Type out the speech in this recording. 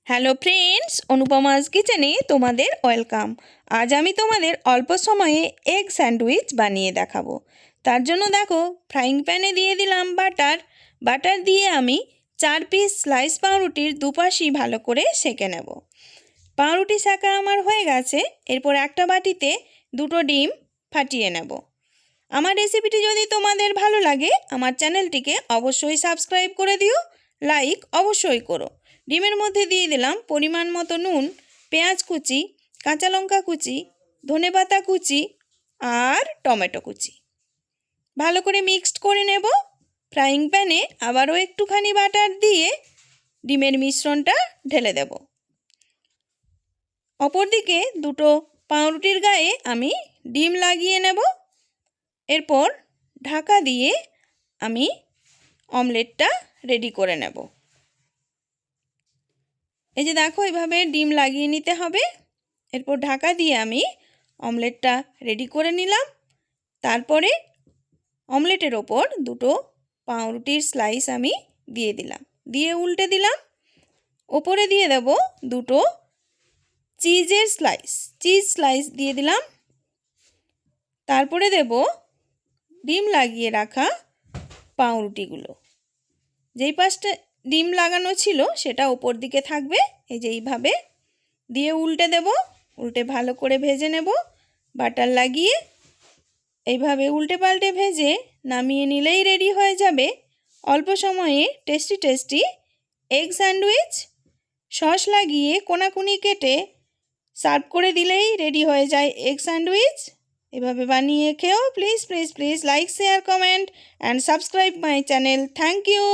Hello friends, অনুপমাস কিচেনে তোমাদের welcome. আজ আমি তোমাদের অল্প সময়ে এগ স্যান্ডউইচ বানিয়ে দেখাবো। তার জন্য দেখো, ফ্রাইং প্যানে দিয়ে দিলাম বাটার দিয়ে আমি 4 পিস স্লাইস পাউরুটির দুপাশই ভালো করে সেঁকে নেব। পাউরুটি সেঁকা আমার হয়ে গেছে। এরপর একটা বাটিতে 2টো ডিম ফাটিয়ে নেব। আমার রেসিপিটি যদি তোমাদের ভালো লাগে আমার চ্যানেলটিকে অবশ্যই সাবস্ক্রাইব করে দিও, লাইক অবশ্যই করো। ডিমের মধ্যে দিয়ে দিলাম পরিমাণ মতো নুন, পেঁয়াজ কুচি, কাঁচা লঙ্কা কুচি, ধনেপাতা কুচি আর টমেটো কুচি। ভালো করে মিক্সড করে নেব। ফ্রাইং প্যানে আবারও একটুখানি বাটার দিয়ে ডিমের মিশ্রণটা ঢেলে দেব। অপরদিকে 2টো পাউরুটির গায়ে আমি ডিম লাগিয়ে নেব। এরপর ঢাকা দিয়ে আমি অমলেটটা রেডি করে নেব। এই যে দেখো, এভাবে ডিম লাগিয়ে নিতে হবে। এরপর ঢাকা দিয়ে আমি অমলেটটা রেডি করে নিলাম। তারপরে অমলেটের ওপর 2টো পাউরুটির স্লাইস আমি দিয়ে দিলাম, দিয়ে উল্টে দিলাম। ওপরে দিয়ে দেব 2টো চিজ স্লাইস দিয়ে দিলাম। তারপরে দেব ডিম লাগিয়ে রাখা পাউরুটিগুলো। যেই পাশটা ডিম লাগানো ছিল সেটা উপর দিকে থাকবে। এই যে এইভাবে দিয়ে উল্টে দেব, উল্টে ভালো করে ভেজে নেব। বাটার লাগিয়ে এইভাবে উল্টে পাল্টে ভেজে নামিয়ে নিলেই রেডি হয়ে যাবে অল্প সময়ে টেস্টি এগ স্যান্ডউইচ। সস লাগিয়ে কোনাকুনি কেটে সার্ভ করে দিলেই রেডি হয়ে যায় এগ স্যান্ডউইচ। এভাবে বানিয়ে খেও। Please like, share, comment and subscribe my channel. Thank you.